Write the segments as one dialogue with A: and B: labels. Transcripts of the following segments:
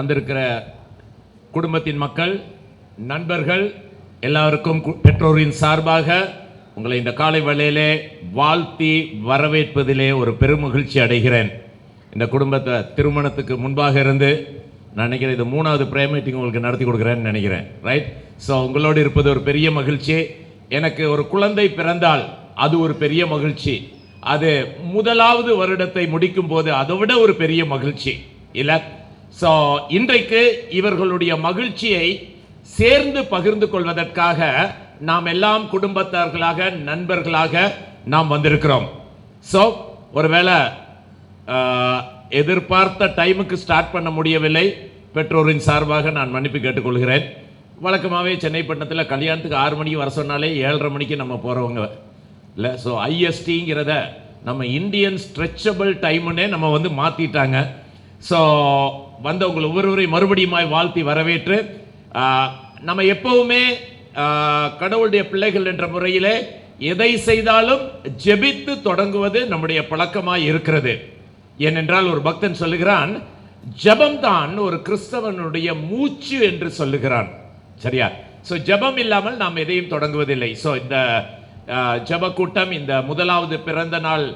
A: வந்திருக்கிற குடும்பத்தின் மக்கள், நண்பர்கள் எல்லாருக்கும் பெற்றோரின் சார்பாக உங்களை இந்த காலை வேளையிலே வாழ்த்தி வரவேற்பதிலே ஒரு பெருமகிழ்ச்சி அடைகிறேன். இந்த குடும்பத்தை திருமணத்துக்கு முன்பாக இருந்து நான் நினைக்கிறேன் இது 3வது ப்ரேயர் மீட்டிங் உங்களுக்கு நடத்தி கொடுக்குறேன்னு நினைக்கிறேன். ரைட்? ஸோ உங்களோடு இருப்பது ஒரு பெரிய மகிழ்ச்சி. எனக்கு ஒரு குழந்தை பிறந்தால் அது ஒரு பெரிய மகிழ்ச்சி. அது 1வது வருடத்தை முடிக்கும் போது அதை விட ஒரு பெரிய மகிழ்ச்சி இல்லை? ஸோ இன்றைக்கு இவர்களுடைய மகிழ்ச்சியை சேர்ந்து பகிர்ந்து கொள்வதற்காக நாம் எல்லாம் குடும்பத்தார்களாக, நண்பர்களாக நாம் வந்திருக்கிறோம். ஸோ ஒருவேளை எதிர்பார்த்த டைமுக்கு ஸ்டார்ட் பண்ண முடியவில்லை, பெற்றோரின் சார்பாக நான் மன்னிப்பு கேட்டுக்கொள்கிறேன். வழக்கமாகவே சென்னை பட்டணத்தில் கல்யாணத்துக்கு 6 மணிக்கு வர சொன்னாலே 7:30 மணிக்கு நம்ம போகிறவங்க இல்லை. ஸோ ஐஎஸ்டிங்கிறத நம்ம இந்தியன் ஸ்ட்ரெச்சபிள் டைமுன்னே நம்ம மாற்றிட்டாங்க. ஸோ வந்தவங்களை ஒவ்வொருவரையும் மறுபடியும் வாழ்த்தி வரவேற்று, நம்ம எப்பவுமே கடவுளுடைய பிள்ளைகள் என்ற முறையிலே எதை செய்தாலும் ஜெபித்து தொடங்குவது நம்முடைய பழக்கமாய் இருக்கிறது. ஏனென்றால் ஒரு பக்தன் சொல்லுகிறான், ஜெபம்தான் ஒரு கிறிஸ்தவனுடைய மூச்சு என்று சொல்லுகிறான். சரியா? ஸோ ஜெபம் இல்லாமல் நாம் எதையும் தொடங்குவதில்லை. ஸோ இந்த ஜெப கூட்டம், இந்த 1வது பிறந்த நாள்,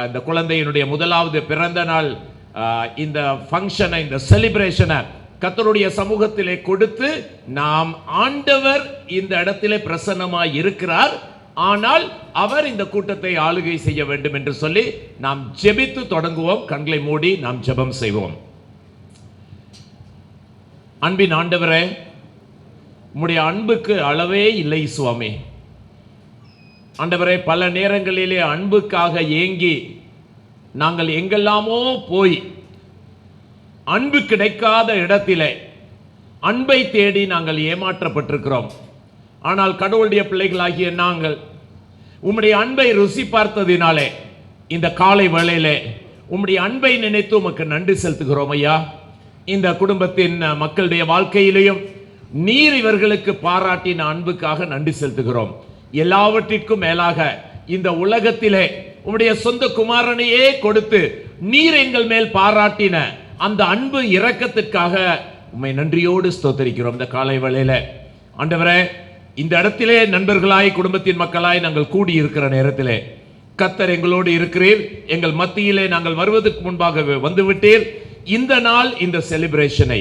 A: இந்த குழந்தையினுடைய 1வது பிறந்த நாள், இந்த ஃபங்க்ஷனை, இந்த செலிப்ரேஷனை கர்த்தருடைய சமூகத்திலே கொடுத்து, நாம் ஆண்டவர் இந்த இடத்திலே பிரசன்னமாய் இருக்கிறார், ஆனால் அவர் இந்த கூட்டத்தை ஆளுகை செய்ய வேண்டும் என்று சொல்லி நாம் ஜெபித்து தொடங்குவோம். கண்களை மூடி நாம் ஜெபம் செய்வோம். அன்பின் ஆண்டவரே, உம்முடைய அன்புக்கு அளவே இல்லை சுவாமி. ஆண்டவரே, பல நேரங்களிலே அன்புக்காக ஏங்கி நாங்கள் எங்கெல்லாமோ போய் அன்பு கிடைக்காத இடத்திலே அன்பை தேடி நாங்கள் ஏமாற்றப்பட்டிருக்கிறோம். ஆனால் கடவுளுடைய பிள்ளைகளாகிய நாங்கள் உம்முடைய அன்பை ருசி பார்த்ததினாலே இந்த காலை வேளையிலே உம்முடைய அன்பை நினைத்து உமக்கு நன்றி செலுத்துகிறோம் ஐயா. இந்த குடும்பத்தின் மக்களுடைய வாழ்க்கையிலையும் நீர் இவர்களுக்கு பாராட்டின அன்புக்காக நன்றி செலுத்துகிறோம். எல்லாவற்றிற்கும் மேலாக இந்த உலகத்திலே உம்முடைய சொந்த குமாரனையே கொடுத்து நீர் எங்கள் மேல் பாராட்டின அந்த அன்பு இரக்கத்திற்காக உம்மை நன்றியோடு ஸ்தோத்திரிக்கிறோம். இந்த காலை வேளையில ஆண்டவரே, இந்த இடத்திலே நண்பர்களாய், குடும்பத்தின் மக்களாய் நாங்கள் கூடி இருக்கிற நேரத்திலே கர்த்தர் எங்களோடு இருக்கிறீர். எங்கள் மத்தியிலே நாங்கள் வருவதற்கு முன்பாக வந்துவிட்டீர். இந்த நாள், இந்த செலிப்ரேஷனை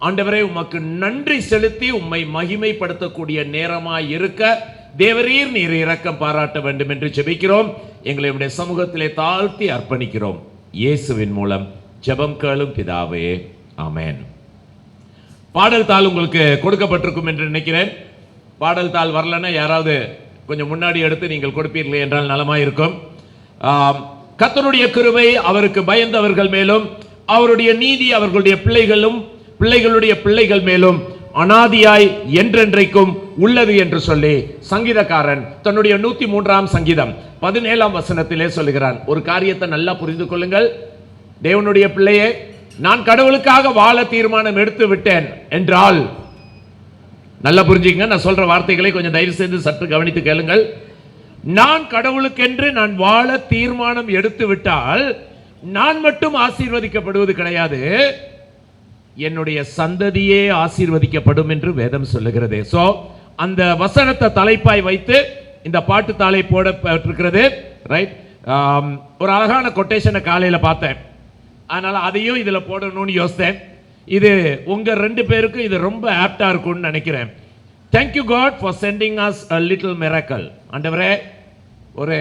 A: ஆண்டவரே உமக்கு நன்றி செலுத்தி உம்மை மகிமைப்படுத்தக்கூடிய நேரமாய் இருக்க தேவரீர் நீர் இரக்கம் பாராட்ட வேண்டும் என்று ஜெபிக்கிறோம். எங்களை உடைய சமூகத்திலே தாழ்த்தி அர்ப்பணிக்கிறோம். இயேசுவின் மூலம் ஜெபம் கேளும் பிதாவே, ஆமென். பாடல் தாள் உங்களுக்கு கொடுக்கப்பட்டிருக்கும் என்று நினைக்கிறேன். பாடல் தாள் வரலன்னா யாராவது கொஞ்சம் முன்னாடி எடுத்து நீங்கள் கொடுப்பீர்களே என்றால் நலமாய் இருக்கும். கர்த்தருடைய கிருபை அவருக்கு பயந்தவர்கள் மேலும், அவருடைய நீதி அவர்களுடைய பிள்ளைகளுடைய பிள்ளைகள் மேலும் அனாதியாய் என்றென்றைக்கும் உள்ளது என்று சொல்லி சங்கீதக்காரன் தன்னுடைய 103ஆம் சங்கீதம் 17ஆம் வசனத்திலே சொல்லுகிறான். ஒரு காரியத்தை நல்லா புரிந்து கொள்ளுங்கள் தேவனுடைய பிள்ளையே, நான் கடவுளுக்காக வாழ தீர்மானம் எடுத்து விட்டேன் என்றால், நல்லா புரிஞ்சுங்க, நான் சொல்ற வார்த்தைகளை கொஞ்சம் தயவு செய்து சற்று கவனித்து கேளுங்கள். நான் கடவுளுக்கென்று நான் வாழ தீர்மானம் எடுத்து விட்டால் நான் மட்டும் ஆசீர்வதிக்கப்படுவது கிடையாது, என்னுடைய சந்ததியே ஆசீர்வதிக்கப்படும் என்று வேதம் சொல்லுகிறது. சோ அந்த வசனத்தை தலைப்பாய் வைத்து இந்த பாட்டு தாளை போடப்பட்டிருக்கிறது. ரைட்? ஒரு அழகான கொட்டேஷனை காலையில பார்த்தேன், அதனால அதையும் இதுல போடணும்னு யோசித்தேன். இது உங்க 2 பேருக்கும் இது ரொம்ப ஆப்டா இருக்கும்னு நினைக்கிறேன். Thank you God for sending us a little miracle. ஆண்டவரே, ஒரு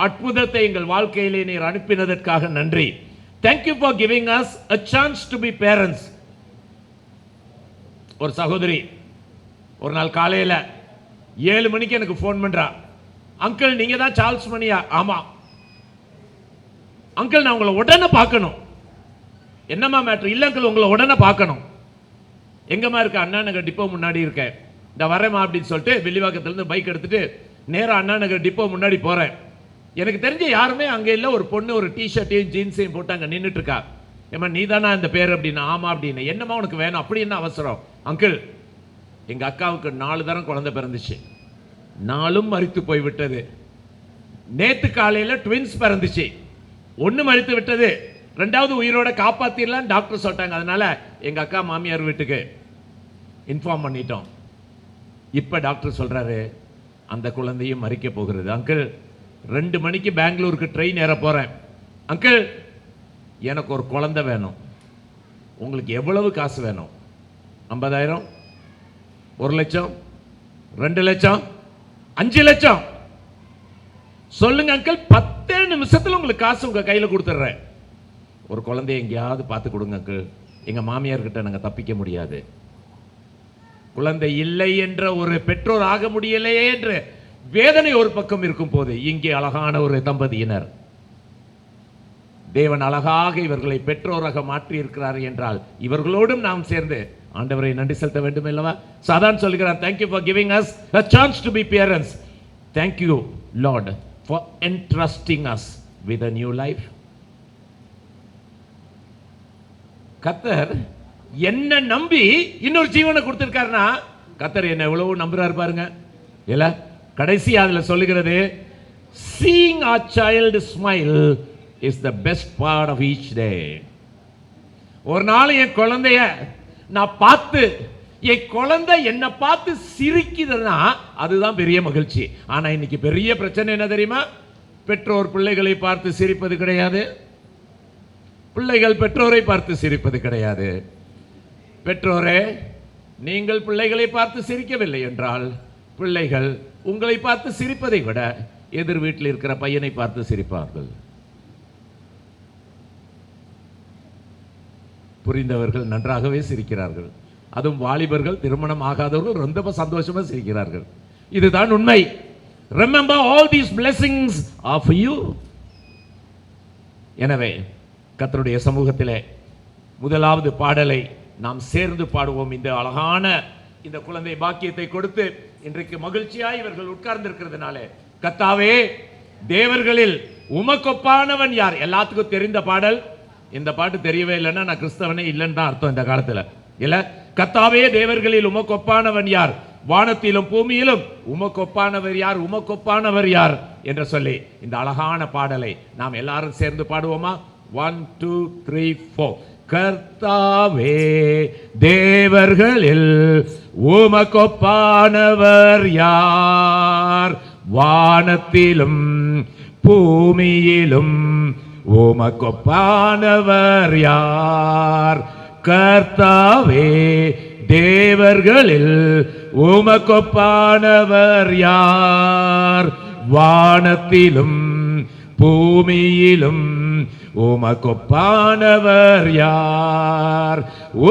A: அற்புதத்தை எங்கள் வாழ்க்கையிலே நீர் அனுப்பினதற்காக நன்றி. Thank you for giving us a chance to be parents. ஒரு சகோதரி ஒரு நாள் காலையில 7 மணிக்கு எனக்கு போன் பண்றா, அங்கிள் நீங்க தான் சார்ல்ஸ் மணியா? ஆமா அங்கிள், நான் உங்களை உடனே பார்க்கணும். என்னம்மா மேட்டர்? இல்ல அங்கிள், உங்களை உடனே பார்க்கணும். எங்கம்மா இருக்க? அண்ணா நகர் டிப்போ முன்னாடி இருக்கேன். இந்த வரேம்மா அப்படின்னு சொல்லிட்டு வில்லிவாக்கத்திலிருந்து பைக் எடுத்துட்டு நேரா அண்ணா நகர் டிப்போ முன்னாடி போறேன். எனக்கு தெரிஞ்ச யாருமே அங்க இல்ல. ஒரு பொண்ணு ஒரு டிஷர்ட்டையும் ஜீன்ஸையும் போட்டு அங்க நின்றுட்டு இருக்கா. ஏமா நீ தானா இந்த பேர் அப்படின்னு? ஆமா அப்படின்னு. என்னமா உனக்கு வேணும்? அப்படி என்ன அவசரம்? அங்கிள், எங்க அக்காவுக்கு 4 தரம் குழந்தை பிறந்துச்சு, 4ம் மரித்து போய்விட்டது. நேத்து காலையில ட்வின்ஸ் பிறந்துச்சு, 1 மரித்து விட்டது, 2வது உயிரோட காப்பாத்திடலாம் டாக்டர் சொல்லிட்டாங்க. அதனால எங்க அக்கா மாமியார் வீட்டுக்கு இன்ஃபார்ம் பண்ணிட்டோம். இப்ப டாக்டர் சொல்றாரு அந்த குழந்தையும் மறிக்க போகிறது. அங்கிள் 2 மணிக்கு பெங்களூருக்கு ட்ரெயின் ஏற போறேன். அங்கிள் எனக்கு ஒரு குழந்தை வேணும். உங்களுக்கு எவ்வளவு காசு வேணும்? 50,000, 1 லட்சம், 2 லட்சம், 5 லட்சம் சொல்லுங்க அங்கிள். 10 நிமிஷத்துல உங்களுக்கு காசு உங்க கையில கொடுத்துட்றேன். ஒரு குழந்தைய எங்கேயாவது பார்த்து கொடுங்க அங்கிள். எங்க மாமியார் கிட்ட நாங்க தப்பிக்க முடியாது. குழந்தை இல்லை என்ற ஒரு பெற்றோர் ஆக முடியலையே என்ற வேதனை ஒரு பக்கம் இருக்கும் போது, இங்கே அழகான ஒரு தம்பதியினர் தேவன் அழகாக இவர்களை பெற்றோராக மாற்றி இருக்கிறார் என்றால் இவர்களோடும் நாம் சேர்ந்து ஆண்டவரை நன்றி செலுத்த வேண்டும் அல்லவா? சாதான் சொல்கிறார், thank you for giving us a chance to be parents. Thank you Lord for entrusting us with a new life. கர்த்தர் என்ன நம்பி இன்னொரு ஜீவனை கொடுத்திருக்காருன்னா, கர்த்தர் என்ன எவ்வளவு நம்புறாரு பாருங்க. இல்ல கடைசி அதுல சொல்லுகிறது, seeing our child smile is the best part of each day. ஒரு நாள் என் குழந்தைய நான் பார்த்து, என் குழந்தை என்ன பார்த்து சிரிக்குதுன்னா அதுதான் பெரிய மகிழ்ச்சி. ஆனா இன்னைக்கு பெரிய பிரச்சனை என்ன தெரியுமா? பெற்றோர் பிள்ளைகளை பார்த்து சிரிப்பது கிடையாது, பிள்ளைகள் பெற்றோரை பார்த்து சிரிப்பது கிடையாது. பெற்றோரே, நீங்கள் பிள்ளைகளை பார்த்து சிரிக்கவில்லை என்றால் பிள்ளைகள் உங்களை பார்த்து சிரிப்பதை விட எதிர் வீட்டில் இருக்கிற பையனை பார்த்து சிரிப்பார்கள். புரிந்தவர்கள் நன்றாகவே சிரிக்கிறார்கள். அதுவும் வாலிபர்கள், திருமணம் ஆகாதவர்கள் ரொம்ப சந்தோஷமா சிரிக்கிறார்கள். இதுதான் உண்மை. Remember all these blessings are for you. எனவே கர்த்தருடைய சமூகத்திலே முதலாவது பாடலை நாம் சேர்ந்து பாடுவோம். இந்த அழகான இந்த குழந்தை பாக்கியத்தை கொடுத்து இன்றைக்கு மகிழ்ச்சியாய் இவர்கள் உட்கார்ந்திருக்கிறதுனால, கர்த்தாவே தேவர்களில் உமக்கொப்பானவன் யார்? எல்லாத்துக்கும் தெரிந்த பாடல். இந்த பாட்டு தெரியவே இல்லைன்னா நான் கிறிஸ்தவனே இல்லைன்னு தான் அர்த்தம் இந்த காலத்துல. இல்ல, கர்த்தாவே தேவர்களில் உமக்கொப்பானவன் யார்? வானத்திலும் பூமியிலும் உமக்கொப்பானவர் யார்? உமக்கொப்பானவர் யார் என்று சொல்லி இந்த அழகான பாடலை நாம் எல்லாரும் சேர்ந்து பாடுவோமா? 1 2 3 4. கர்த்தாவே தேவர்களில் உமக்கொப்பானவர் யார்? வானத்திலும் பூமியிலும் உமக்கொப்பானவர் யார்? கர்த்தாவே தேவர்களில் உமக்கொப்பானவர் யார்? வானத்திலும் பூமியிலும் உமக்கொப்பானவர் யார்?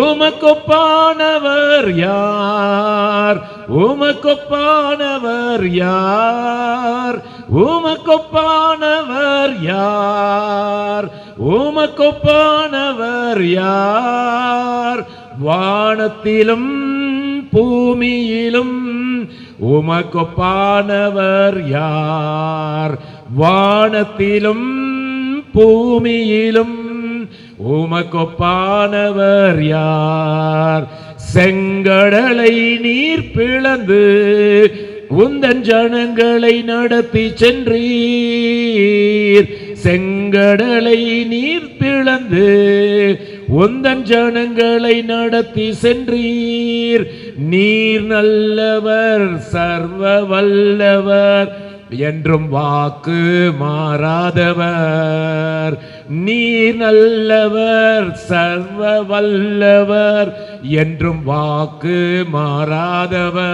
A: உமக்கொப்பானவர் யார்? உமக்கொப்பானவர் யார்? உமக்கொப்பானவர் யார்? உமக்கொப்பானவர் யார்? வானத்திலும் பூமியிலும் உமக்கொப்பானவர் யார்? வானத்திலும் பூமியிலும் உமக்கொப்பானவர் யார்? செங்கடலை நீர் பிளந்து உந்தன் ஜனங்களை நடத்தி சென்றீர். செங்கடலை நீர் பிளந்து உந்தன் ஜனங்களை நடத்தி சென்றீர். நீர் நல்லவர், சர்வ வல்லவர், என்றும் வாக்கு மாறாதவர். நீர் நல்லவர், சர்வ வல்லவர், என்றும் வாக்கு மாறாதவர்.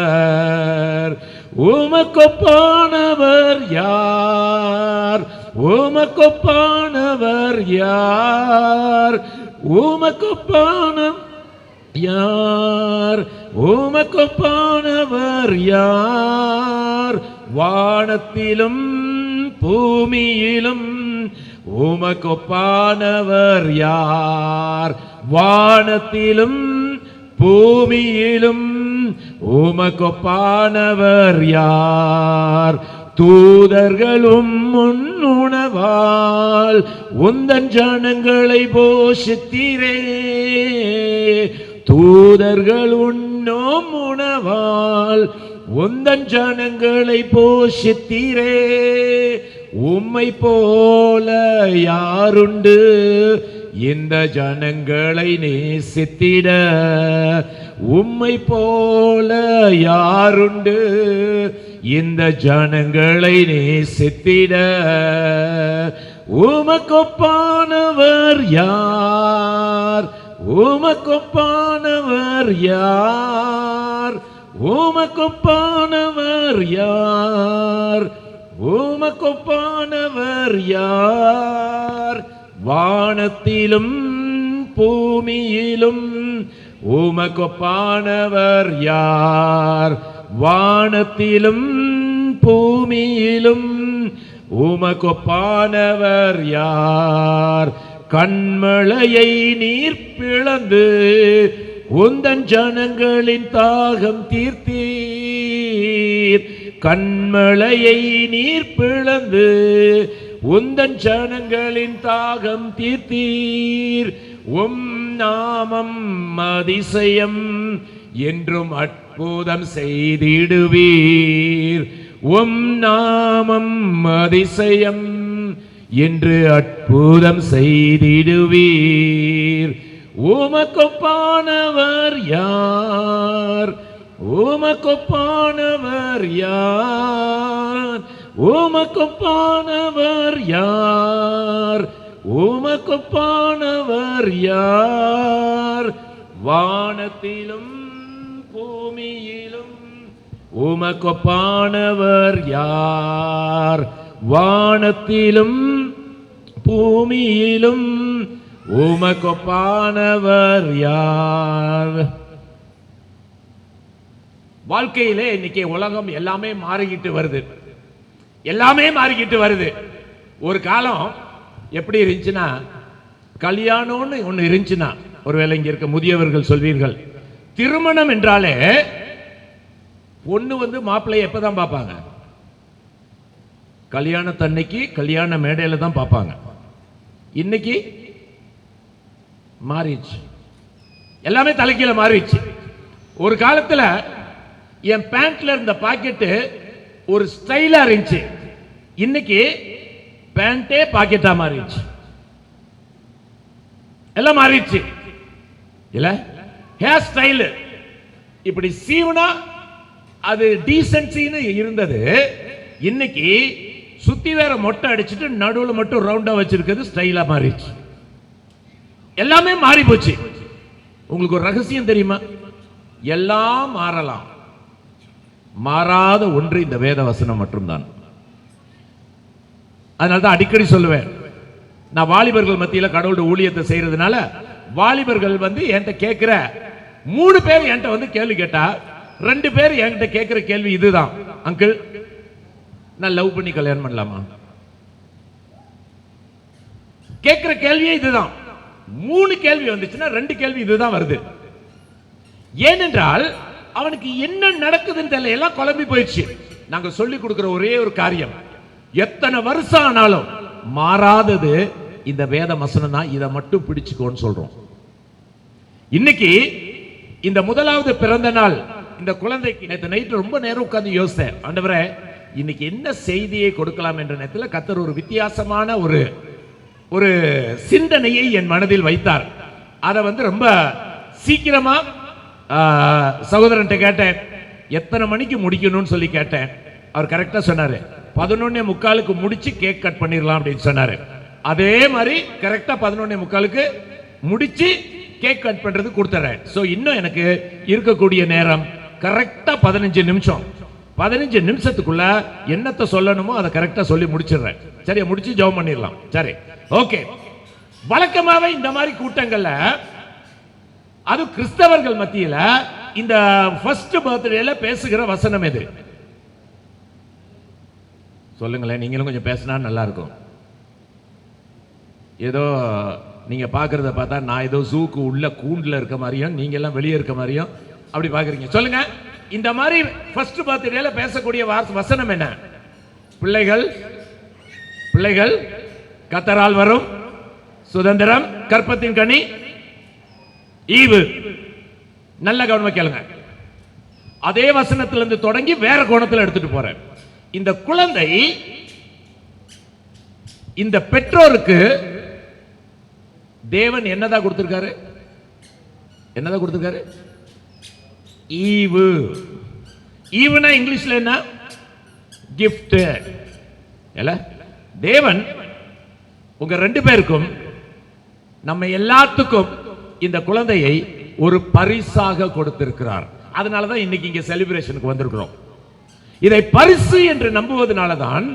A: உமக்கொப்பானவர் யார்? உமக்கொப்பானவர் யார்? உமக்கொப்பான யார்? உமக்கொப்பானவர் யார்? வானத்திலும் பூமியிலும் உமக்கொப்பானவர் யார்? வானத்திலும் பூமியிலும் உமக்கொப்பானவர் யார்? தூதர்களும் முன்னுணவால் உந்தன் ஜனங்களை போஷித்தீரே. தூதர்கள் உண்ணோம் உணவால் உந்தன் ஜனங்களை போஷித்தீரே. உம்மை போல யாருண்டு? இந்த ஜனங்களை நேசித்திட உம்மை போல யாருண்டு? இந்த ஜனங்களை நேசித்திட உமக்கொப்பானவர் யார்? உமக்கொப்பானவர் யார்? உமக்கொப்பானவர் யார்? உமக்கொப்பானவர் யார்? வானத்திலும் பூமியிலும் உமக்கொப்பானவர் யார்? வானத்திலும் பூமியிலும் உமக்கொப்பானவர் யார்? கண்மலையை நீர் பிளந்து உந்தன் ஜனங்களின் தாகம் தீர்த்தீர். கண்மலையை நீர் பிளந்து உந்தன் ஜனங்களின் தாகம் தீர்த்தீர். உம் நாமம் அதிசயம் என்றும் அற்புதம் செய்திடுவீர். உம் நாமம் அதிசயம் என்று அற்புதம் செய்திடுவீர். உமக்கொப்பானவர் யார்? உமக்கொப்பானவர் யார்? உமக்கொப்பானவர் யார்? உமக்கொப்பானவர் யார்? வானத்திலும் பூமியிலும் உமக்கொப்பானவர் யார்? வானத்திலும் பூமியிலும் உமக்கொப்பானவர் யார்? வாழ்க்கையிலே இன்னைக்கு உலகம் எல்லாமே மாறிக்கிட்டு வருது. எல்லாமே மாறிக்கிட்டு வருது. ஒரு காலம் எப்படி இருந்துச்சுன்னா, கல்யாணம்னு ஒண்ணு இருந்துச்சுன்னா, ஒருவேளை இங்க இருக்க முதியவர்கள் சொல்வீர்கள், திருமணம் என்றாலே பொண்ணு வந்து மாப்பிள்ளையை எப்பதான் பார்ப்பாங்க? கல்யாணத்தன்னைக்கு கல்யாண மேடையில தான் பார்ப்பாங்க. இன்னைக்கு மாறிடுச்சு, எல்லாமே தலைக்கீழ மாறிடுச்சு. ஒரு காலத்துல என் பேண்ட்ல இருந்த பாக்கெட்டு ஒரு ஸ்டைலா இருந்துச்சு. இன்னைக்கு பேண்டே பாக்கெட்டா மாறிடுச்சு. எல்லாம் மாறிடுச்சு இல்ல? ஹேர் ஸ்டைல் இப்படி சீவனா அது டீசன்சின்னு இருந்தது. இன்னைக்கு சுத்தி வேற மொட்டை அடிச்சுட்டு நடுவுல மட்டும் ரவுண்டா வச்சிருக்கிறது ஸ்டைலா மாறிடுச்சு. எல்லாமே மாறி போச்சு. உங்களுக்கு ஒரு ரகசியம் தெரியுமா? எல்லாம் மாறலாம், மாறாத ஒன்று இந்த வேத வசனம் மட்டும்தான். அதனால்தான் அடிக்கடி சொல்லுவேன், நான் வாலிபர்கள் மத்தியில் கடவுளோட ஊழியத்தை செய்யறதுனால வாலிபர்கள் வந்து என்கிட்ட கேட்கிற 3 பேர் என்கிட்ட வந்து கேள்வி கேட்டா 2 பேர் என்கிட்ட கேட்கிற கேள்வி இதுதான், அங்கிள் நான் லவ் பண்ணி கல்யாணம் பண்ணலாமா? கேட்கிற கேள்வியே இதுதான். 3 கேள்வி வந்துச்சுன்னா 2 கேள்வி இதுதான் வருது. ஏனென்றால் அவனுக்கு என்ன நடக்குதுன்னு தெரியல, எல்லாம் குழம்பி போயிடுச்சு. நாங்க சொல்லி கொடுக்கிற ஒரே ஒரு காரியம், எத்தனை வருஷம் ஆனாலும் மாறாதது இந்த வேத வசனம் தான். இதை மட்டும் பிடிச்சுக்கோன்னு சொல்றோம். இன்னைக்கு இந்த முதலாவது பிறந்த நாள் இந்த குழந்தைக்கு நேற்று நைட்டு ரொம்ப நேரம் உட்கார்ந்து யோசித்தேன், ஆண்டவரே இன்னைக்கு என்ன செய்தியை கொடுக்கலாம் என்ற நேரத்தில் கர்த்தர் ஒரு வித்தியாசமான ஒரு சிந்தனையை என் மனதில் வைத்தார். அதை வந்து ரொம்ப சீக்கிரமா சகோதரன்ட்ட கேட்டேன், எத்தனை மணிக்கு முடிக்கணும்னு சொல்லி கேட்டேன். அவர் கரெக்டா சொன்னாரு, 11:45 முடிச்சு கேக் கட் பண்ணிடலாம் அப்படின்னு சொன்னாரு. அதே மாதிரி கரெக்டா 11:45 முடிச்சு கேக் கட் பண்றது கொடுத்துறேன். சோ இன்னும் எனக்கு இருக்கக்கூடிய நேரம் கரெக்டா 15 நிமிஷம். 15 நிமிஷத்துக்குள்ள என்னத்தை சொல்லணுமோ அதை கரெக்டா சொல்லி முடிச்சிடுறேன். சரியா? முடிச்சு ஜெபம் பண்ணிடலாம். சரி, ஓகே. வழக்கமாவே இந்த மாதிரி கூட்டங்கள்ல, அது கிறிஸ்தவர்கள் மத்தியில இந்த ஃபர்ஸ்ட் பர்த்டேல பேசுகிற வசனம் எது? சொல்லுங்களேன், நீங்களும் கொஞ்சம் பேசினா நல்லா இருக்கும். ஏதோ நீங்க பாக்குறத பார்த்தா நான் ஏதோ ஜூக்கு உள்ள கூண்டுல இருக்க மாதிரியும் நீங்க எல்லாம் வெளியே இருக்க மாதிரியும் அப்படி பாக்குறீங்க. சொல்லுங்க, இந்த மாதிரி ஃபர்ஸ்ட் பர்த்டேல பேசக்கூடிய வசனம் என்ன? பிள்ளைகள் பிள்ளைகள் கர்த்தரால் வரும் சுதந்திரம், கற்பத்தின் கனி ஈவு. நல்ல கவனமா கேளுங்க. அதே வசனத்திலிருந்து தொடங்கி வேற கோணத்தில் எடுத்துட்டு போறேன். இந்த குழந்தை இந்த பெற்றோருக்கு தேவன் என்னதான் கொடுத்திருக்காரு? என்னதான் கொடுத்திருக்காரு? ஈவு. ஈவுனா இங்கிலீஷ்ல என்ன? கிஃப்ட். இல்ல, தேவன் உங்க ரெண்டு பேருக்கும் நம்ம எல்லாத்துக்கும் இந்த குழந்தையை ஒரு பரிசாக கொடுத்திருக்கிறார். அதனாலதான் இன்னைக்கு இங்க செலிப்ரேஷனுக்கு வந்திருக்கிறோம். இதை பரிசு என்று நம்புவதனாலதான்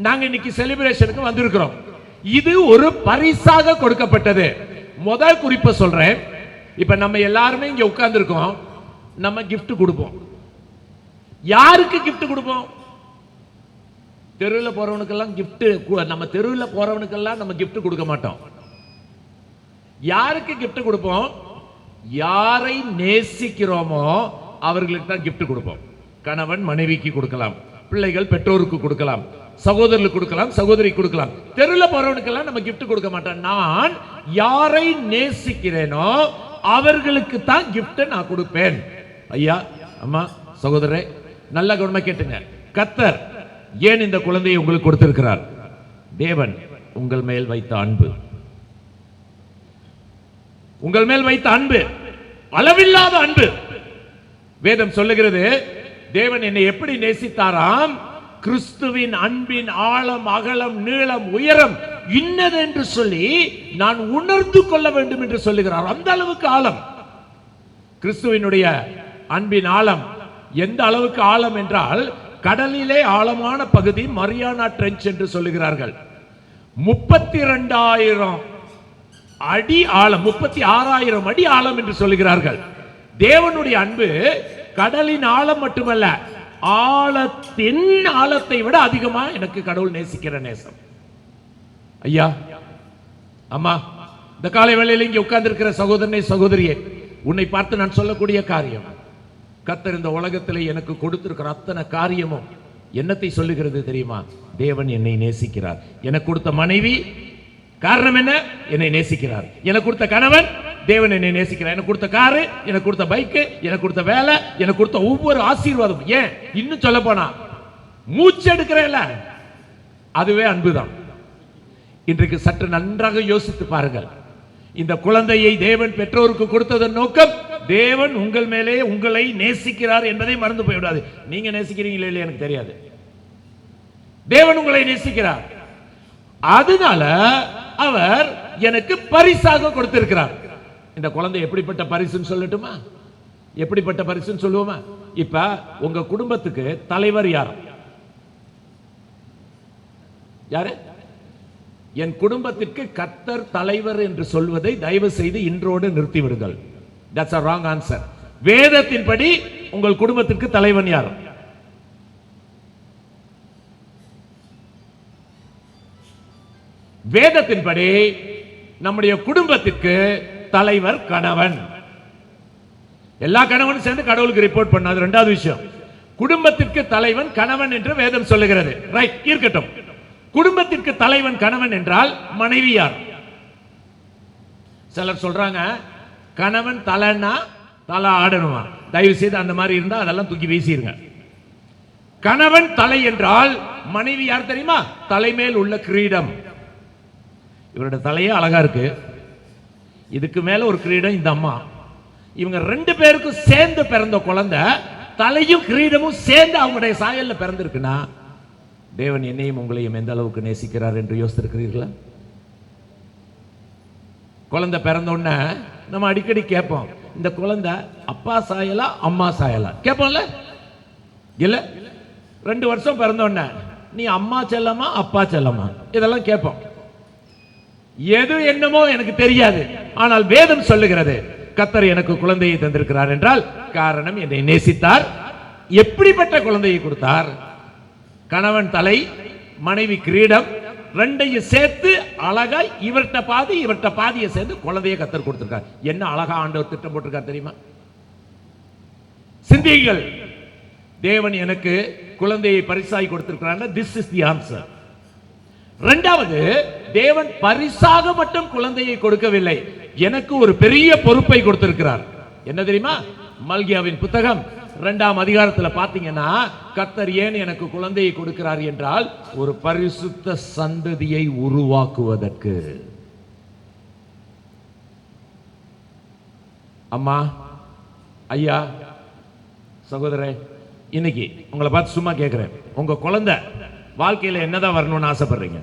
A: நாங்க இன்னைக்கு செலிப்ரேஷனுக்கு வந்திருக்கிறோம். இது ஒரு பரிசாக கொடுக்கப்பட்டது. முதல் குறிப்பை சொல்றேன். இப்ப நம்ம எல்லாருமே இங்க உட்கார்ந்து இருக்கோம். நம்ம gift கொடுப்போம். யாருக்கு gift கொடுப்போம்? தெருவில் போறவனுக்கெல்லாம் gift. நம்ம தெருவில் போறவனுக்கெல்லாம் நம்ம gift கொடுக்க மாட்டோம். யாருக்கு gift கொடுப்போம்? யாரை நேசிக்கிறோமோ அவர்களுக்கு தான் gift கொடுப்போம். கணவன் மனைவிக்கு கொடுக்கலாம், பிள்ளைகள் பெற்றோருக்கு கொடுக்கலாம், சகோதரர்களுக்கு கொடுக்கலாம், சகோதரி கொடுக்கலாம். தெருவில் போறவனுக்கெல்லாம் நம்ம gift கொடுக்க மாட்டோம். நான் யாரை நேசிக்கிறேனோ அவர்களுக்கு தான் gift நான் கொடுப்பேன். ஐயா, அம்மா, சகோதரரே, நல்ல கவனமா கேட்டுங்க. கர்த்தர் ஏன் இந்த குழந்தையை உங்களுக்கு கொடுத்திருக்கிறார்? தேவன் உங்கள் மேல் வைத்த அன்பு. உங்கள் மேல் வைத்த அன்பு அளவில்லாத அன்பு. வேதம் சொல்லுகிறது, தேவன் என்னை எப்படி நேசித்தாராம்? கிறிஸ்துவின் அன்பின் ஆழம், அகலம், நீளம், உயரம் இன்னது என்று சொல்லி நான் உணர்ந்து கொள்ள வேண்டும் என்று சொல்லுகிறார். அந்த அளவுக்கு ஆழம் கிறிஸ்துவினுடைய அன்பின் ஆழம். எந்த அளவுக்கு ஆழம் என்றால், கடலிலே ஆழமான பகுதி மரியானா ட்ரெஞ்ச் என்று சொல்லுகிறார்கள். 32,000 அடி ஆழம், 36,000 அடி ஆழம் என்று சொல்லுகிறார்கள். தேவனுடைய அன்பு கடலின் ஆழம் மட்டுமல்ல, ஆழத்தின் ஆழத்தை விட அதிகமா எனக்கு கடவுள் நேசிக்கிற நேசம். ஐயா, அம்மா, இந்த காலை வேளையில் இங்கே உட்கார்ந்து இருக்கிற சகோதரனே, சகோதரியே, உன்னை பார்த்து நான் சொல்லக்கூடிய காரியம், கர்த்தர் இந்த உலகத்தில் எனக்கு கொடுத்திருக்கிற அத்தனை காரியமும் என்னத்தை சொல்லுகிறது தெரியுமா? தேவன் என்னை நேசிக்கிறார். எனக்கு கொடுத்த மனைவி காரணம் என்ன? என்னை நேசிக்கிறார். எனக்கு கொடுத்த கணவன், தேவன் என்னை நேசிக்கிறார். எனக்கு கொடுத்த காரு, எனக்கு கொடுத்த பைக்கு, எனக்கு கொடுத்த வேலை, எனக்கு கொடுத்த ஒவ்வொரு ஆசீர்வாதம், ஏன் இன்னும் சொல்ல போனா மூச்சு எடுக்கிறேன்ல, அதுவே அன்புதான். இன்றைக்கு சற்று நன்றாக யோசித்து பாருங்கள். இந்த குழந்தையை தேவன் பெற்றோருக்கு கொடுத்ததன் நோக்கம், தேவன் உங்கள் மேலே உங்களை நேசிக்கிறார் என்பதை மறந்து போய்விடாது. நீங்க நேசிக்கிறீங்களா இல்லையா எனக்கு தெரியாது. தேவன் உங்களை நேசிக்கிறார். அதனால அவர் எனக்கு பரிசாக கொடுத்திருக்கிறார். இந்த குழந்தை எப்படிப்பட்ட பரிசுன்னு சொல்லட்டுமா? எப்படிப்பட்ட பரிசுன்னு சொல்லுவோமா? இப்ப உங்க குடும்பத்துக்கு தலைவர் யார்? யாரு? என் குடும்பத்திற்கு கர்த்தர் தலைவர் என்று சொல்வதை தயவு செய்து இன்றோடு நிறுத்திவிடுங்கள். That's a wrong answer. வேதத்தின்படி உங்கள் குடும்பத்திற்கு தலைவன் யார்? வேதத்தின்படி நம்முடைய குடும்பத்திற்கு தலைவர் கணவன். எல்லா கணவனும் சேர்ந்து கடவுளுக்கு ரிப்போர்ட் பண்ணாது. இரண்டாவது விஷயம், குடும்பத்திற்கு தலைவன் கணவன் என்று வேதம் சொல்லுகிறது. ரைட், இருக்கட்டும். குடும்பத்திற்கு தலைவன் கணவன் என்றால் மனைவி யார்? சிலர் சொல்றாங்க, கணவன் தலைன்னா தலை ஆடணுமா? தயவு செய்து அந்த மாதிரி இருந்தா அதெல்லாம் தூக்கி வீசிருங்க. கணவன் தலை என்றால் மனைவி யார் தெரியுமா? தலைமேல் உள்ள கிரீடம். இவருடைய தலையே அழகா இருக்கு, இதுக்கு மேல ஒரு கிரீடம் இந்த அம்மா. இவங்க ரெண்டு பேருக்கும் சேர்ந்து பிறந்த குழந்தை, தலையும் கிரீடமும் சேர்ந்து அவங்களுடைய சாயல்ல பிறந்திருக்குன்னா, தேவன் என்னையும் உங்களையும் எந்த அளவுக்கு நேசிக்கிறார் என்று யோசித்திருக்கிறீர்களா? குழந்தை பிறந்த உடனே நம்ம அடிக்கடி கேட்போம், இந்த குழந்தை அப்பா சாயலா அம்மா சாயலா கேட்போம்ல? இல்ல, 2 வருஷம் பிறந்த உடனே நீ அம்மா செல்லமா அப்பா செல்லமா இதெல்லாம் கேட்போம். எது என்னமோ எனக்கு தெரியாது, ஆனால் வேதம் சொல்லுகிறது, கர்த்தர் எனக்கு குழந்தையை தந்திருக்கிறார் என்றால் காரணம் என்னை நேசித்தார். எப்படிப்பட்ட குழந்தையை கொடுத்தார்? கணவன் தலை, மனைவி கிரீடம், ரெண்டையும் சேர்த்து அழகா இவர்கிட்ட பாதி இவர்கிட்ட பாதியை சேர்ந்து குழந்தையை கர்த்தர் கொடுத்திருக்கார். என்ன அழகா ஆண்டவர் திட்டம் போட்டிருக்கார் தெரியுமா? சிந்தியுங்கள். தேவன் எனக்கு குழந்தையை பரிசாய் கொடுத்திருக்கிறார். This is the answer. இரண்டாவது, தேவன் பரிசாக மட்டும் குழந்தையை கொடுக்கவில்லை, எனக்கு ஒரு பெரிய பொறுப்பை கொடுத்திருக்கிறார். என்ன தெரியுமா? மல்கியாவின் புத்தகம் 2ஆம் அதிகாரத்தில் பார்த்தீங்கன்னா, கர்த்தர் ஏன் எனக்கு குழந்தையை கொடுக்கிறார் என்றால், ஒரு பரிசுத்த சந்ததியை உருவாக்குவதற்கு. அம்மா, ஐயா, சகோதரே, இன்னைக்கு உங்களை பார்த்து சும்மா கேட்கிறேன், உங்க குழந்தை வாழ்க்கையில என்னதான் வரணும்னு ஆசைப்படுறீங்க?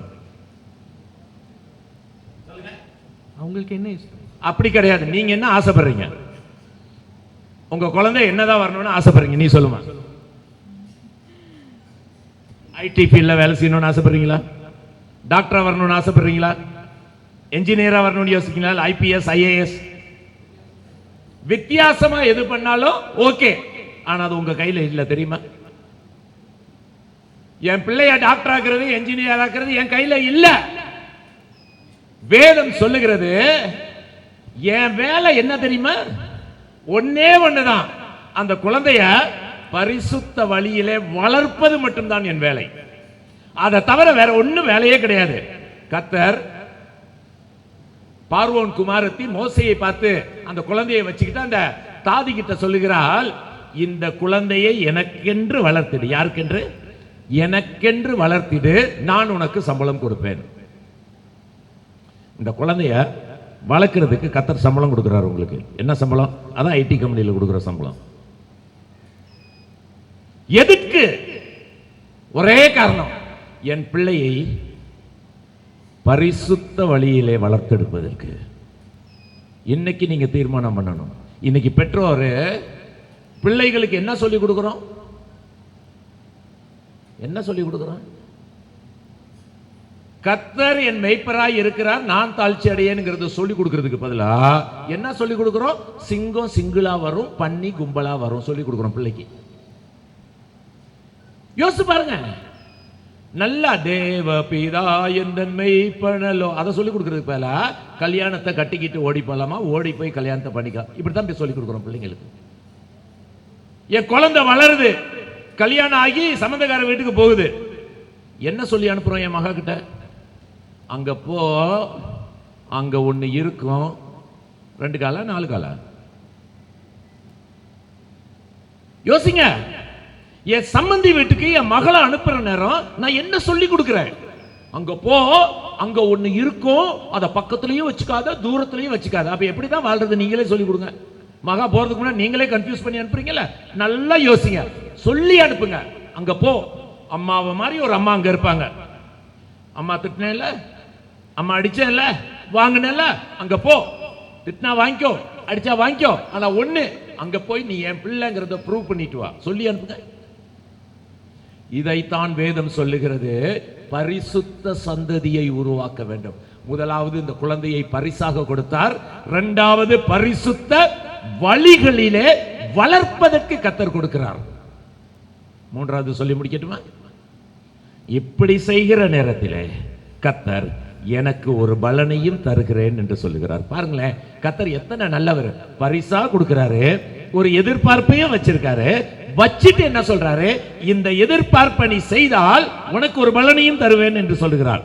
B: அவங்களுக்கு என்ன இஷ்டம்?
A: அப்படி கிடையாது. நீங்க என்ன ஆசைப்படுறீங்க? உங்க குழந்தை என்னதான் வரணும்னு ஆசைப்படுறீங்க? நீ சொல்லுமா. ஐடி ஃபீல்ட்ல வேலை செய்யணும்னு ஆசைப்படுறீங்களா? டாக்டரா வரணும்னு ஆசைப்படுறீங்களா? என்ஜினியரா வரணும்னு யோசிக்கிறீங்களா? ஐபிஎஸ், ஐஏஎஸ், வித்தியாசமா எது பண்ணாலும் ஓகே. ஆனா அது உங்க கையில இல்ல, தெரியுமா? என் பிள்ளைய டாக்டர் ஆக்குறது, என்ஜினியர் ஆக்குறது என் கையில இல்ல. வேதம் சொல்லுகிறது, என் வேலை என்ன தெரியுமா? ஒன்னே ஒண்ணுதான், அந்த குழந்தைய பரிசுத்த வழியிலே வளர்ப்பது மட்டும்தான் என் வேலை. அதை தவிர வேற ஒண்ணும் வேலையே கிடையாது. கர்த்தர் பார்வோன் குமாரத்தி மோசையை பார்த்து அந்த குழந்தையை வச்சுக்கிட்டு அந்த தாதி கிட்ட சொல்லுகிறாள், இந்த குழந்தையை எனக்கென்று வளர்த்திடு. யாருக்கென்று? எனக்கென்று வளர்த்திடு, நான் உனக்கு சம்பளம் கொடுப்பேன். இந்த குழந்தைய வளர்க்கிறதுக்கு கர்த்தர் சம்பளம் கொடுக்கிறார். உங்களுக்கு என்ன சம்பளம்? அதான் ஐடி கம்பெனியில் கொடுக்கிற சம்பளம். எதுக்கு? ஒரே காரணம், என் பிள்ளையை பரிசுத்த வழியிலே வளர்த்தெடுப்பதற்கு. இன்னைக்கு நீங்க தீர்மானம் பண்ணணும். இன்னைக்கு பெற்றோர் பிள்ளைகளுக்கு என்ன சொல்லி கொடுக்கிறோம்? என்ன சொல்லி கொடுக்கிறோம்? கர்த்தர் என் மேய்ப்பராய் இருக்கிறார், நான் தாழ்ச்சி அடையேன்ங்கிறது சொல்லி கொடுக்கிறதுக்கு பதிலா என்ன சொல்லி கொடுக்கிறோம்? சிங்கம் சிங்கிளா வரும், பன்னி கும்பலா வரும் சொல்லி கொடுக்கிறோம் பிள்ளைக்கு. யோசிச்சு பாருங்க. நல்லா தேவ பிதா எந்தன் மெய்ப்பனலோ அதை சொல்லி கொடுக்கறதுக்கு பதிலா கல்யாணத்தை கட்டிக்கிட்டு ஓடி போலாமா, ஓடி போய் கல்யாணத்தை பண்ணிக்க, இப்படித்தான் சொல்லி கொடுக்குறோம் பிள்ளைங்களுக்கு. என் குழந்தை வளருது, கல்யாணம் ஆகி சம்பந்தக்கார வீட்டுக்கு போகுது, என்ன சொல்லி அனுப்புறோம் என் மகா கிட்ட? அங்க போ, அங்க ஒண்ணு இருக்கும், 2 காலா 4 காலா? யோசிங்க. என் சம்பந்தி வீட்டுக்கு என் மகளை அனுப்புற நேரம் நான் என்ன சொல்லி கொடுக்கிறேன்? அங்க போ, அங்க ஒண்ணு இருக்கும், அத பக்கத்துலயும் வச்சுக்காத, தூரத்துலயும் வச்சுக்காத. அப்ப எப்படிதான் வாழ்றது? நீங்களே சொல்லி கொடுங்க. மகா போறதுக்கு முன்னாடி நீங்களே கன்ஃபியூஸ் பண்ணி அனுப்புறீங்கல்ல, நல்லா யோசிங்க, சொல்லி அனுப்புங்க. அங்க போ, அம்மாவை மாதிரி ஒரு அம்மா அங்க இருப்பாங்க. அம்மா திட்டினேன் இல்ல, அம்மா அடிச்சேன் இல்ல, வாங்கினேன்ல, அங்க போ, திட்டினா வாங்கிக்கோ, அடிச்சா வாங்கிக்கோ, ஆனா ஒண்ணு, அங்க போய் நீ என் பிள்ளைங்கிறத ப்ரூவ் பண்ணிட்டு வா, சொல்லி அனுப்புங்க. இதைத்தான் வேதம் சொல்லுகிறது, பரிசுத்த சந்ததியை உருவாக்க வேண்டும். முதலாவது இந்த குழந்தையை பரிசாக கொடுத்தார், இரண்டாவது பரிசுத்த வழிகளிலே வளர்ப்பதற்கு கர்த்தர் கொடுக்கிறார். மூன்றாவது சொல்லி முடிக்கட்டுமா? இப்படி செய்கிற நேரத்திலே கர்த்தர் எனக்கு ஒரு பலனையும் தருகிறேன் என்று சொல்லுகிறார். பாருங்களேன், கர்த்தர் எத்தனை நல்லவர். பரிசா கொடுக்கிறாரு, ஒரு எதிர்பார்ப்பையும் வச்சிருக்காரு, வச்சிட்டு என்ன சொல்றாரு? இந்த எதிர்பார்ப்பை நீ செய்தால் உனக்கு ஒரு பலனையும் தருவேன் என்று சொல்லுகிறார்.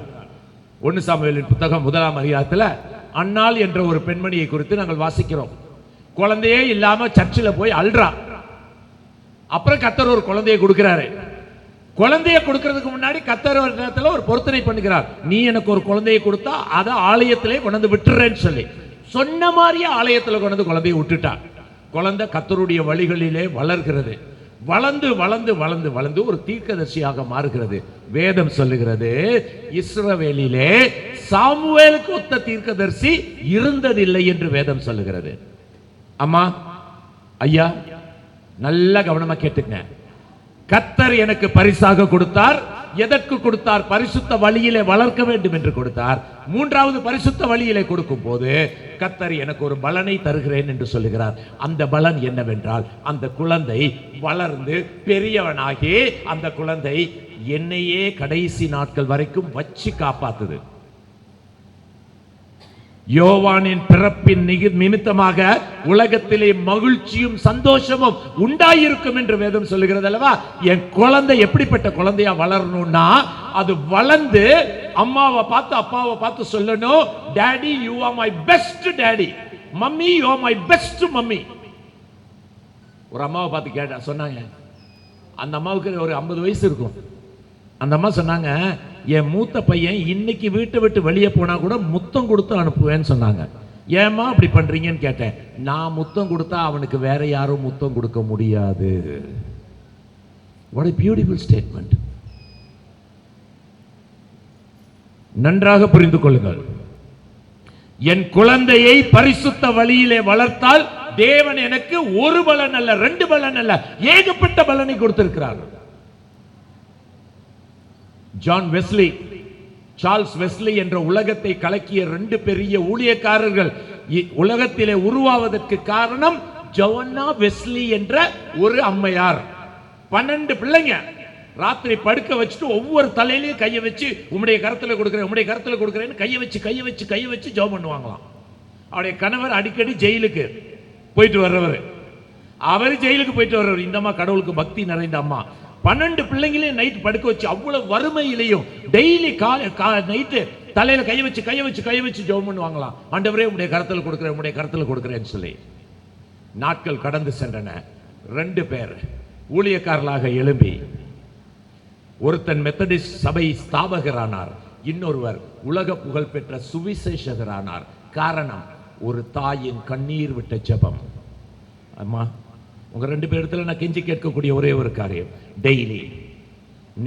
A: 1 சாமுவேலின் புத்தகம் 1ஆம் அதிகாரத்தில் அன்னாள் என்ற ஒரு பெண்மணியை குறித்து நாங்கள் வாசிக்கிறோம். குழந்தையே இல்லாம சர்ச்சில் போய் அல்றா. அப்புறம் கர்த்தர் ஒரு குழந்தையை கொடுக்கிறாரு. குழந்தையை கொடுக்கிறதுக்கு முன்னாடி கர்த்தர் ஒரு நேரத்தில் ஒரு பொருத்தனை பண்ணுகிறார். நீ எனக்கு ஒரு குழந்தையை கொடுத்தா அதை ஆலயத்திலே கொண்டு விட்டுறேன்னு சொல்லி சொன்ன மாதிரியே ஆலயத்தில் கொண்டு குழந்தையை விட்டுட்டா. குழந்தை கர்த்தருடைய வழிகளிலே வளர்கிறது. வளர்ந்து வளர்ந்து வளர்ந்து வளர்ந்து ஒரு தீர்க்கதரிசியாக மாறுகிறது. வேதம் சொல்லுகிறது, இஸ்ரவேலிலே சாமுவேலுக்கு ஒத்த தீர்க்கதரிசி இருந்ததில்லை என்று வேதம் சொல்லுகிறது. அம்மா, ஐயா, நல்ல கவனமா கேட்டுங்க. கர்த்தர் எனக்கு பரிசாக கொடுத்தார். எதற்கு கொடுத்தார்? பரிசுத்த வழியிலே வளர்க்க வேண்டும் என்று கொடுத்தார். மூன்றாவது பரிசுத்த வழியிலே கொடுக்கும் போது கர்த்தர் எனக்கு ஒரு பலனை தருகிறேன் என்று சொல்லுகிறார். அந்த பலன் என்னவென்றால், அந்த குழந்தை வளர்ந்து பெரியவனாகி அந்த குழந்தை என்னையே கடைசி நாட்கள் வரைக்கும் வச்சு காப்பாத்துது. யோவானின் பிறப்பின் நிமித்தமாக உலகத்திலே மகிழ்ச்சியும் சந்தோஷமும் உண்டாயிருக்கும் என்று வேதம் சொல்லுகிறது அல்லவா? என் குழந்தை எப்படிப்பட்ட குழந்தையா வளரணும்னா, அது வளர்ந்து அம்மாவை பார்த்து அப்பாவை பார்த்து சொல்லணும், daddy you are my best daddy, mummy you are my best mummy. ஒரு அம்மாவை பார்த்து கேட்டா சொன்னாங்க, அந்த அம்மாவுக்கு ஒரு 50 வயசு இருக்கும். அந்த அம்மா சொன்னாங்க, என் மூத்த பையன் இன்னைக்கு வீட்டை விட்டு வெளியே போனா கூட முத்தம் கொடுத்து அனுப்புவேன்னு சொன்னாங்க. ஏம்மா அப்படி பண்றீங்கன்னு கேட்டேன். நான் முத்தம் கொடுத்தா அவனுக்கு வேற யாரும் முத்தம் கொடுக்க முடியாது. What a beautiful statement. நன்றாக புரிந்து கொள்ளுங்கள். என் குழந்தையை பரிசுத்த வழியிலே வளர்த்தால் தேவன் எனக்கு ஒரு பலன் அல்ல, 2 பலன் அல்ல, ஏகப்பட்ட பலனை கொடுத்திருக்கிறார். ஜான் வெஸ்லி, சார்ல்ஸ் வெஸ்லி என்ற உலகத்தை கலக்கிய 2 பெரிய ஊழியக்காரர்கள் உலகத்திலே உருவாவதற்கு காரணம் ஜோவன்னா வெஸ்லி என்ற ஒரு அம்மையார். 12 பிள்ளைங்க ராத்திரி படுக்க வச்சுட்டு ஒவ்வொரு தலையிலையும் கையை வச்சு உம்முடைய கரத்துல கொடுக்கிறேன், உம்முடைய கரத்துல கொடுக்கிறேன்னு கையை வச்சு ஜெபம் பண்ணுவாங்களாம். அவருடைய கணவர் அடிக்கடி ஜெயிலுக்கு போயிட்டு வர்றவர், அவர் ஜெயிலுக்கு போயிட்டு வர்றவர். இந்த அம்மா கடவுளுக்கு பக்தி நிறைந்த அம்மா. 12 பிள்ளைங்களையும் நைட் படுக்க வச்சு அவ்வளவு வறுமையிலையும் டெய்லி நைட்டு தலையில கையை வச்சு ஜெபம் பண்ணுவாங்களாம். ஆண்டவரே உம்முடைய கரத்துல கொடுக்கிறேன், உம்முடைய கரத்துல கொடுக்கிறேன்னு சொல்லி. நாட்கள் கடந்து சென்றன. 2 பேர் ஊழியக்காரர்களாக எழும்பி, ஒருத்தன் மெத்தடிஸ்ட் சபை ஸ்தாபகரானார், இன்னொருவர் உலக புகழ் பெற்ற சுவிசேஷகரானார். காரணம், ஒரு தாயின் கண்ணீர் விட்ட ஜெபம். அம்மா, உங்க 2 பேரிடத்துல நான் கெஞ்சி கேட்கக்கூடிய ஒரே ஒரு காரியம், டெய்லி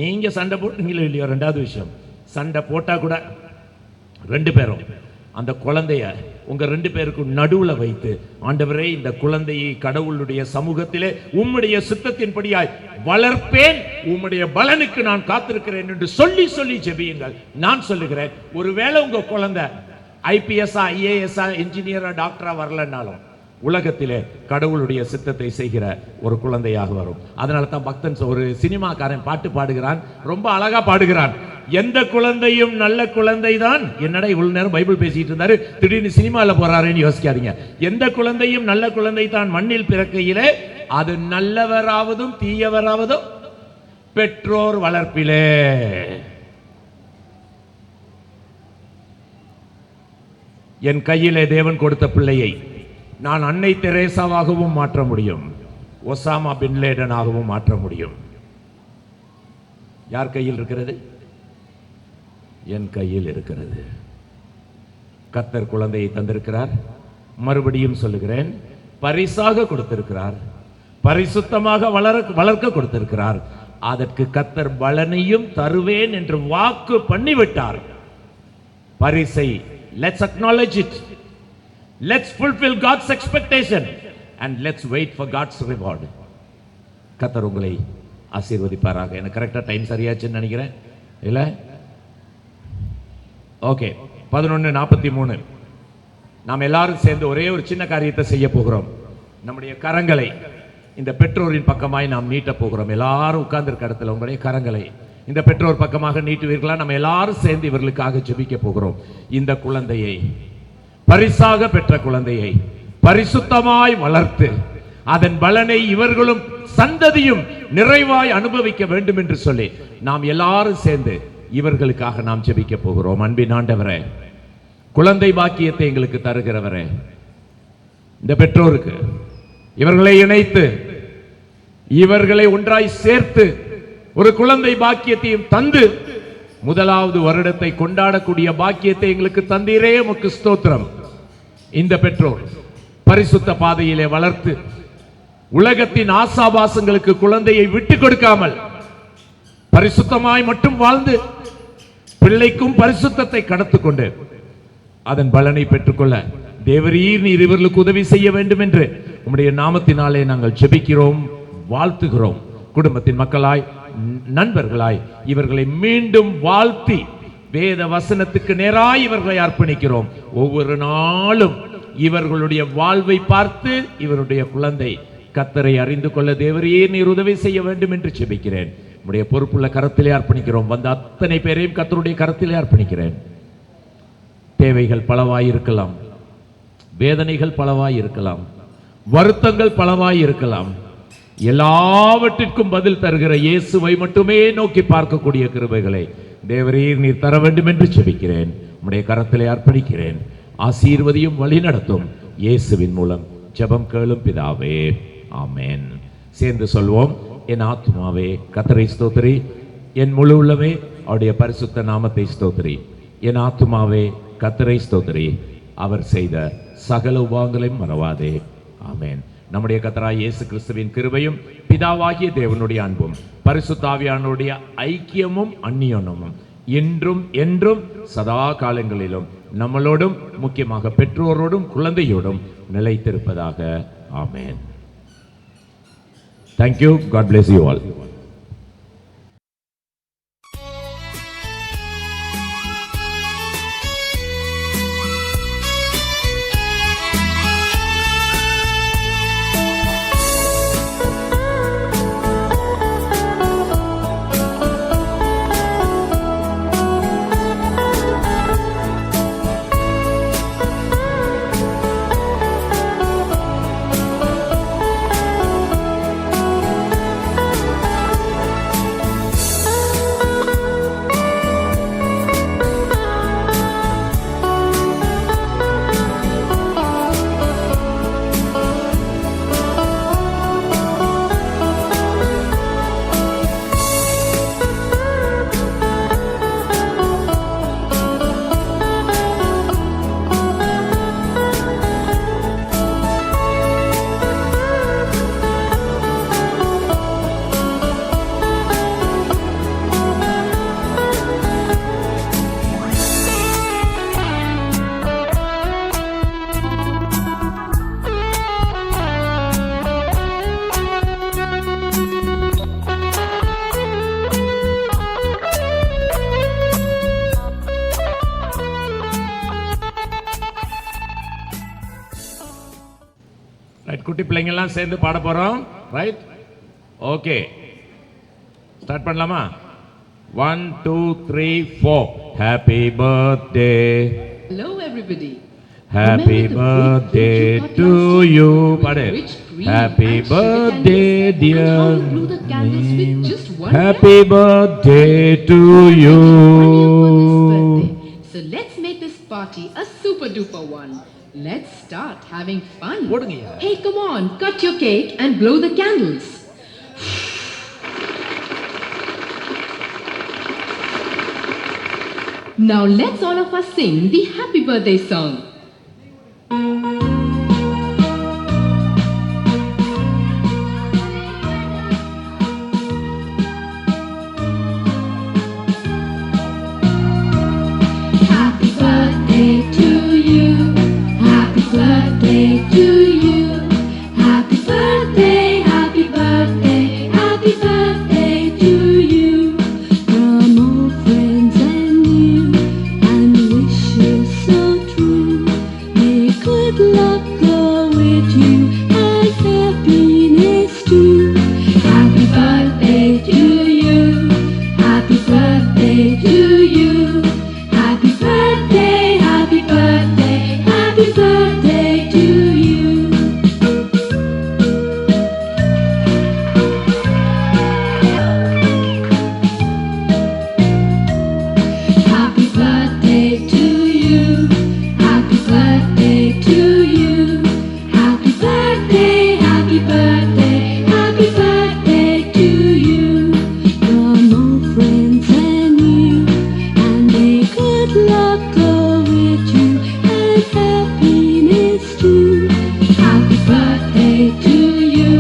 A: நீங்க சண்டை போட்டீங்களோ இல்லையோ, 2வது விஷயம், சண்டை போட்டா கூட 2 பேரும் அந்த குழந்தைய உங்க 2 பேருக்கும் நடுவுல வைத்து, ஆண்டவரே இந்த குழந்தையை கடவுளுடைய சமூகத்திலே உம்முடைய சித்தத்தின்படியாய் வளர்ப்பேன், உம்முடைய பலனுக்கு நான் காத்திருக்கிறேன் என்று சொல்லி சொல்லி ஜெபியுங்கள். நான் சொல்லுகிறேன், ஒருவேளை உங்க குழந்தை ஐபிஎஸ் ஐஏஎஸ் இன்ஜினியரா டாக்டரா வரலன்னாலும் உலகத்திலே கடவுளுடைய சித்தத்தை செய்கிற ஒரு குழந்தையாக வரும். அதனால தான் பக்தன் ஒரு சினிமாக்காரன் பாட்டு பாடுகிறான், ரொம்ப அழகா பாடுகிறான். எந்த குழந்தையும் நல்ல குழந்தை தான். என்னடா இவ்வளவு நேரம் பைபிள் பேசிட்டு இருந்தாரு, திடீர்னு சினிமால போறாருன்னு யோசிக்காதீங்க. எந்த குழந்தையும் நல்ல குழந்தை தான் மண்ணில் பிறக்கையிலே, அது நல்லவராவதும் தீயவராவதும் பெற்றோர் வளர்ப்பிலே. என் கையிலே தேவன் கொடுத்த பிள்ளையை நான் அன்னை தெரேசாவாகவும் மாற்ற முடியும், ஒசாமா பின் லேடனாகவும் மாற்ற முடியும். யார் கையில் இருக்கிறது? என் கையில் இருக்கிறது. கர்த்தர் குழந்தையை தந்திருக்கிறார். மறுபடியும் சொல்லுகிறேன், பரிசாக கொடுத்திருக்கிறார், பரிசுத்தமாக வளர்க்க கொடுத்திருக்கிறார். அதற்கு கர்த்தர் பலனையும் தருவேன் என்று வாக்கு பண்ணிவிட்டார். பரிசை let's acknowledge it, let's fulfill God's expectation and let's wait for God's reward. கர்த்தர் உங்களை ஆசீர்வதிப்பாராக. எனக்கு கரெக்டா டைம் சரியாச்சுன்னு நினைக்கிறேன் இல்ல? ஓகே, 11:43 நாம் எல்லாரும் சேர்ந்து ஒரே ஒரு சின்ன காரியத்தை செய்ய போகிறோம். நம்முடைய கரங்களை இந்த பெற்றோரின் பக்கமாய் நாம் நீட்ட போகிறோம். எல்லாரும் உட்கார்ந்திருக்க இடத்துல உங்களுடைய கரங்களை இந்த பெற்றோர் பக்கமாக நீட்டுவீர்களா? நம்ம எல்லாரும் சேர்ந்து இவர்களுக்காக ஜெபிக்க போகிறோம். இந்த குழந்தையை, பரிசாக பெற்ற குழந்தையை பரிசுத்தமாய் வளர்த்து அதன் பலனை இவர்களும் சந்ததியும் நிறைவாய் அனுபவிக்க வேண்டும் என்று சொல்லி நாம் எல்லாரும் சேர்ந்து இவர்களுக்காக நாம் ஜெபிக்க போகிறோம். அன்பின் ஆண்டவரே, குழந்தை பாக்கியத்தை எங்களுக்கு தருகிறவரே, இந்த பெற்றோருக்கு இவர்களை இணைத்து இவர்களை ஒன்றாய் சேர்த்து ஒரு குழந்தை பாக்கியத்தையும் தந்து 1வது வருடத்தை கொண்டாடக்கூடிய பாக்கியத்தை எங்களுக்கு தந்தீரே, உமக்கு ஸ்தோத்திரம். இந்த பெற்றோர் பரிசுத்த பாதையிலே வளர்த்து உலகத்தின் ஆசாபாசங்களுக்கு குழந்தையை விட்டு கொடுக்காமல் பரிசுத்தமாய் மட்டும் வாழ்ந்து பிள்ளைக்கும் பரிசுத்தத்தை கடத்து கொண்டு அதன் பலனை பெற்றுக்கொள்ள தேவரீர் நீர் இவர்களுக்கு உதவி செய்ய வேண்டும் என்று உம்முடைய நாமத்தினாலே நாங்கள் ஜெபிக்கிறோம், வாழ்த்துகிறோம். குடும்பத்தின் மக்களாய், நண்பர்களாய் இவர்களை மீண்டும் வாழ்த்தி வேத வசனத்துக்கு நேராய் இவர்களை அர்ப்பணிக்கிறோம். ஒவ்வொரு நாளும் இவர்களுடைய வாழ்வை பார்த்து இவருடைய குழந்தை கர்த்தரை அறிந்து கொள்ள தேவரீர் நீர் உதவி செய்ய வேண்டும் என்று ஜெபிக்கிறேன். உம்முடைய பொறுப்புள்ள கரத்திலே அர்ப்பணிக்கிறோம். வந்த அத்தனை பேரையும் கர்த்தருடைய கரத்திலே அர்ப்பணிக்கிறேன். தேவைகள் பலவாய் இருக்கலாம், வேதனைகள் பலவாய் இருக்கலாம், வருத்தங்கள் பலவாய் இருக்கலாம். எல்லாவற்றிற்கும் பதில் தருகிற இயேசுவை மட்டுமே நோக்கி பார்க்கக்கூடிய கிருபைகளை தேவரீர் நீர் தர வேண்டும் என்று ஜெபிக்கிறேன். உம்முடைய கரத்திலே அர்ப்பணிக்கிறேன். ஆசீர்வதியும் வழி நடத்தும். இயேசுவின் மூலம் ஜெபம் கேளும் பிதாவே, ஆமென். சேர்ந்து சொல்வோம். என் ஆத்துமாவே கர்த்தரை ஸ்தோத்திரி, என் முழு உள்ளமே அவருடைய பரிசுத்த நாமத்தை ஸ்தோத்திரி. என் ஆத்துமாவே கர்த்தரை ஸ்தோத்திரி, அவர் செய்த சகல உபவாங்களையும் மறவாதே. ஆமென். நம்முடைய கர்த்தராகிய இயேசு கிறிஸ்துவின் கிருபையும் பிதாவாகிய தேவனுடைய அன்பும் பரிசுத்த ஆவியானவருடைய ஐக்கியமும் அந்நியோன்யமும் என்றும் என்றும் சதா காலங்களிலும் நம்மளோடும் முக்கியமாக பெற்றோரோடும் குழந்தையோடும் நிலைத்திருப்பதாக. ஆமென். Thank you. God bless you all. Right, குட்டி பிள்ளைங்க எல்லாம் சேர்ந்து பாட போறோம். ரைட், ஓகே, ஸ்டார்ட் பண்ணலாமா? 1 2 3 4. Happy birthday.
C: Hello everybody.
A: Happy birthday to you. பாடு. Happy birthday dear. Happy birthday to you.
C: So let's make this party a super duper one. Let's start having fun. Hey, come on, cut your cake and blow the candles. Now let's all of us sing the happy birthday song. Happy birthday to you. Happy birthday to you. Happy birthday, happy birthday, happy birthday to you. From all friends and you, and wishes so true. May good luck go with you, and happiness too. Happy birthday to you. Happy birthday to you. Happy birthday, happy birthday, happy birthday to you. Happy birthday to you. Happy birthday to you. Happy birthday, happy birthday, happy birthday to you. From all friends and you, and may good luck go with you, and happiness too. Happy birthday to you.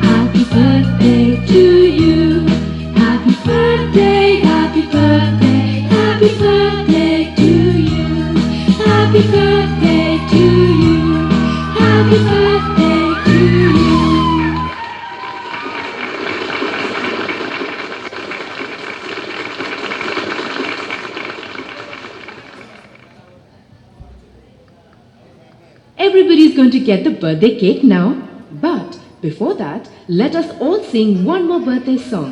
C: Happy birthday to you. Happy birthday, happy birthday, happy birthday to you. Happy birthday to you. Happy birthday to you. Everybody is going to get the birthday cake now. But before that, let us all sing one more birthday song.